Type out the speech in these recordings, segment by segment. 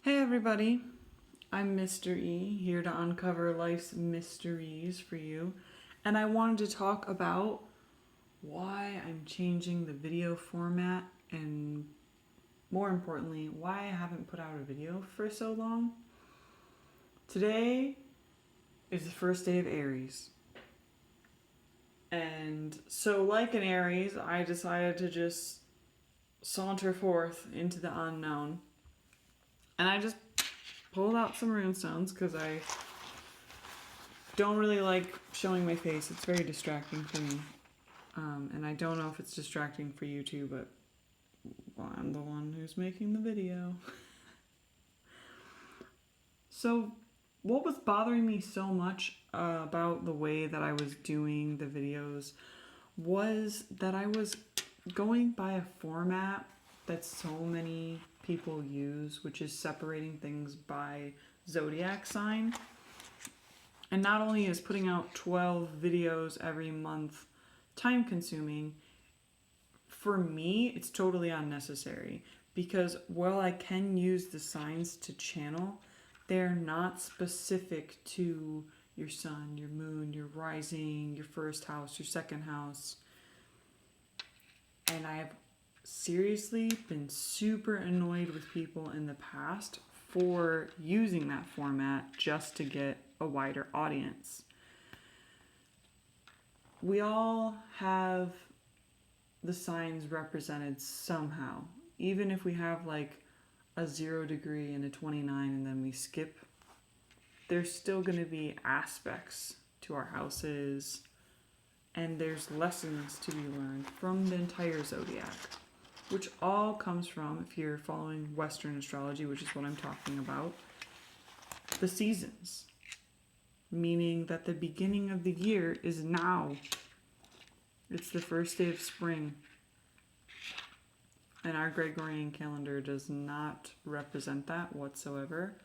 Hey everybody, I'm Mr. E, here to uncover life's mysteries for you. And I wanted to talk about why I'm changing the video format and more importantly, why I haven't put out a video for so long. Today is the first day of Aries. And so, like an Aries, I decided to just saunter forth into the unknown. And I just pulled out some runestones because I don't really like showing my face. It's very distracting for me. And I don't know if it's distracting for you too, but well, I'm the one who's making the video. So, what was bothering me so much about the way that I was doing the videos was that I was going by a format that so many people use, which is separating things by zodiac sign. And not only is putting out 12 videos every month time consuming, for me, it's totally unnecessary because while I can use the signs to channel, they're not specific to your sun, your moon, your rising, your first house, your second house. And I've seriously been super annoyed with people in the past for using that format just to get a wider audience. We all have the signs represented somehow. Even if we have like a 0 degree and a 29 and then we skip, there's still going to be aspects to our houses and there's lessons to be learned from the entire zodiac, which all comes from, if you're following Western astrology, which is what I'm talking about, the seasons. Meaning that the beginning of the year is now. It's the first day of spring. And our Gregorian calendar does not represent that whatsoever.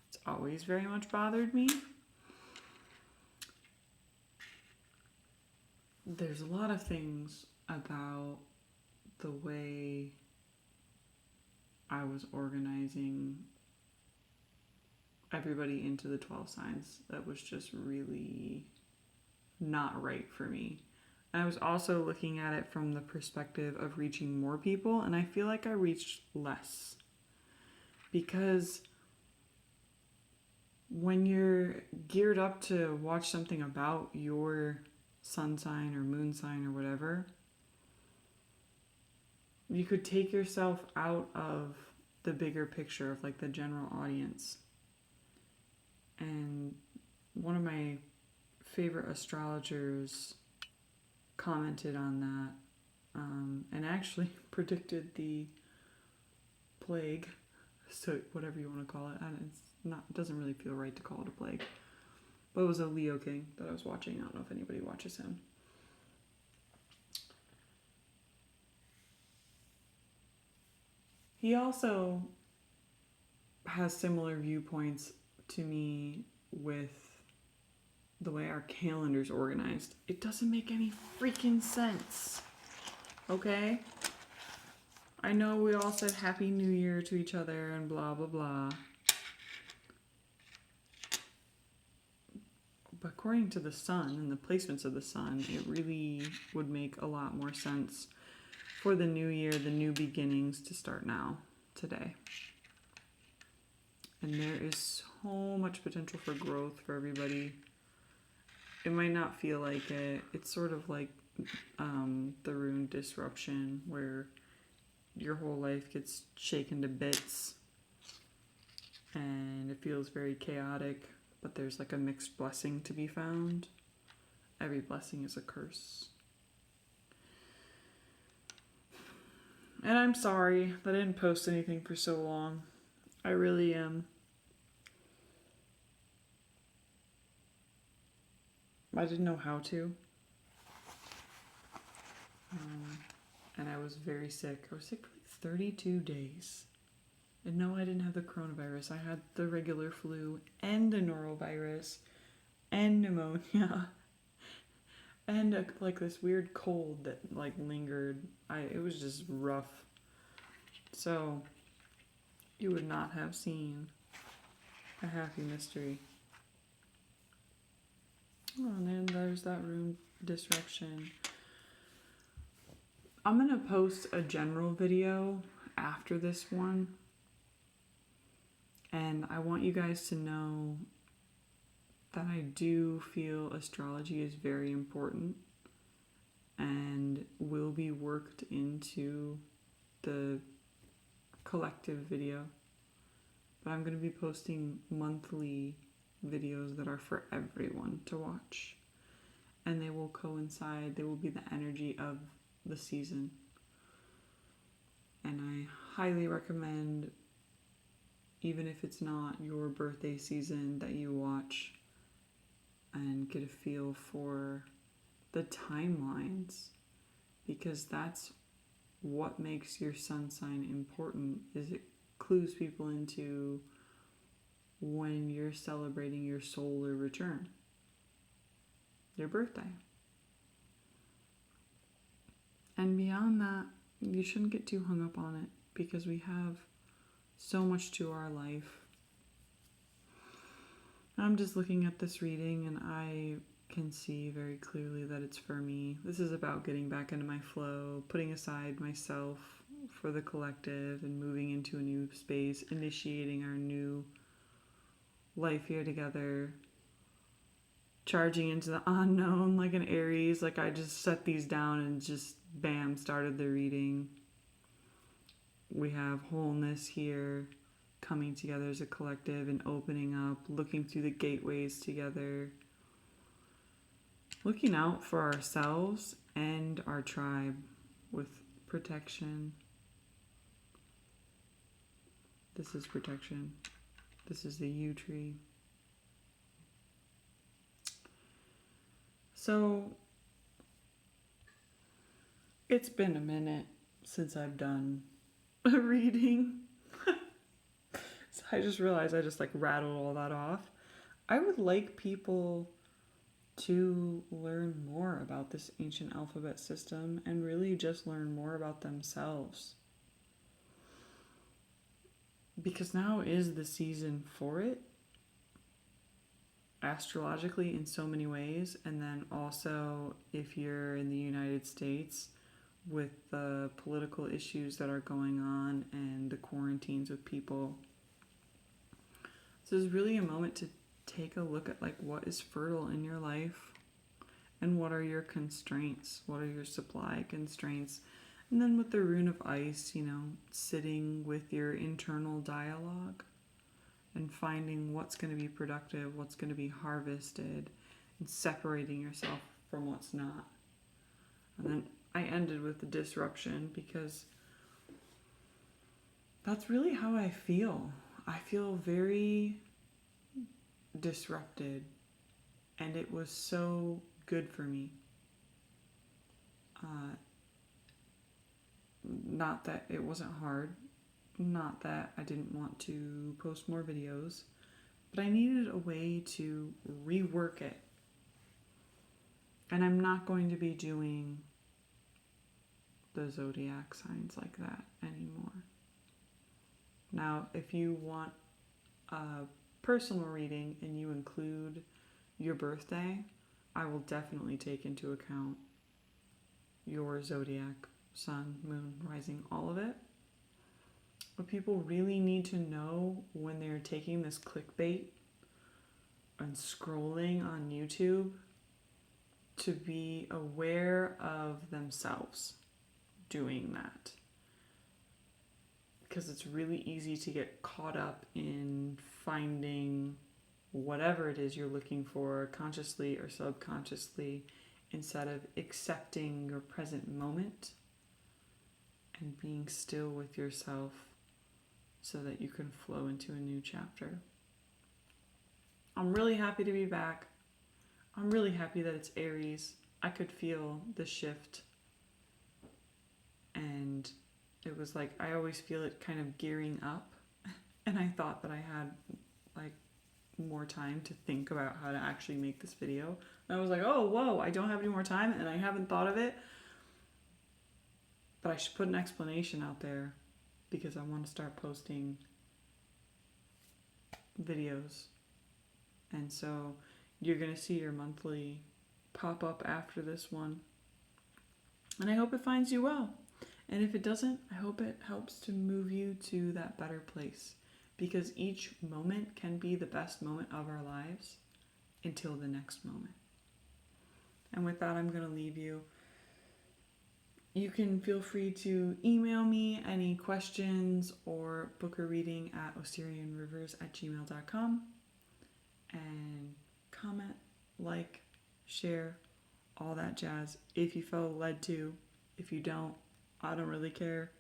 It's always very much bothered me. There's a lot of things about the way I was organizing everybody into the 12 signs that was just really not right for me. I was also looking at it from the perspective of reaching more people, and I feel like I reached less. Because when you're geared up to watch something about your sun sign or moon sign or whatever, you could take yourself out of the bigger picture of like the general audience. And one of my favorite astrologers commented on that and actually predicted the plague, so whatever you want to call it. It doesn't really feel right to call it a plague, but it was a Leo King that I was watching. I don't know if anybody watches him. He also has similar viewpoints to me with the way our calendar's organized. It doesn't make any freaking sense. Okay? I know we all said Happy New Year to each other and blah blah blah. But according to the sun and the placements of the sun, it really would make a lot more sense for the new year, the new beginnings to start now, today. And there is so much potential for growth for everybody. It might not feel like it. It's sort of like the rune disruption where your whole life gets shaken to bits and it feels very chaotic, but there's like a mixed blessing to be found. Every blessing is a curse. And I'm sorry that I didn't post anything for so long. I really am. I didn't know how to. And I was very sick. I was sick for like 32 days. And no, I didn't have the coronavirus. I had the regular flu and the norovirus and pneumonia and like this weird cold that like lingered. It was just rough. So you would not have seen a happy mystery. Oh, and then there's that room disruption. I'm going to post a general video after this one. And I want you guys to know that I do feel astrology is very important and will be worked into the collective video. But I'm going to be posting monthly videos that are for everyone to watch. And they will coincide, they will be the energy of the season. And I highly recommend, even if it's not your birthday season, that you watch and get a feel for the timelines, because that's what makes your sun sign important, is it clues people into when you're celebrating your solar return, your birthday. And beyond that, you shouldn't get too hung up on it, because we have so much to our life. I'm just looking at this reading and I can see very clearly that it's for me. This is about getting back into my flow, putting aside myself for the collective and moving into a new space, initiating our new life here together, charging into the unknown like an Aries. Like, I just set these down and just bam, started the reading. We have wholeness here, coming together as a collective and opening up, looking through the gateways together, looking out for ourselves and our tribe with protection. This is protection. This is the yew tree. So it's been a minute since I've done a reading. So I just realized I just rattled all that off. I would like people to learn more about this ancient alphabet system and really just learn more about themselves. Because now is the season for it, astrologically in so many ways. And then also, if you're in the United States, with the political issues that are going on and the quarantines with people. This is really a moment to take a look at what is fertile in your life and what are your constraints, what are your supply constraints. And then with the rune of ice, sitting with your internal dialogue and finding what's going to be productive, what's going to be harvested, and separating yourself from what's not. And then I ended with the disruption because that's really how I feel. I feel very disrupted, and it was so good for me. Not that it wasn't hard, not that I didn't want to post more videos, but I needed a way to rework it. And I'm not going to be doing the zodiac signs like that anymore. Now, if you want a personal reading and you include your birthday, I will definitely take into account your zodiac, sun, moon, rising, all of it. But people really need to know when they're taking this clickbait and scrolling on YouTube to be aware of themselves doing that. Because it's really easy to get caught up in finding whatever it is you're looking for, consciously or subconsciously, instead of accepting your present moment and being still with yourself so that you can flow into a new chapter. I'm really happy to be back. I'm really happy that it's Aries. I could feel the shift, and it was I always feel it kind of gearing up, and I thought that I had more time to think about how to actually make this video. And I was oh, whoa, I don't have any more time and I haven't thought of it. But I should put an explanation out there because I want to start posting videos. And so you're going to see your monthly pop up after this one. And I hope it finds you well. And if it doesn't, I hope it helps to move you to that better place. Because each moment can be the best moment of our lives until the next moment. And with that, I'm going to leave you. You can feel free to email me any questions or book a reading at osirianrivers@gmail.com. And comment, like, share, all that jazz if you feel led to. If you don't, I don't really care.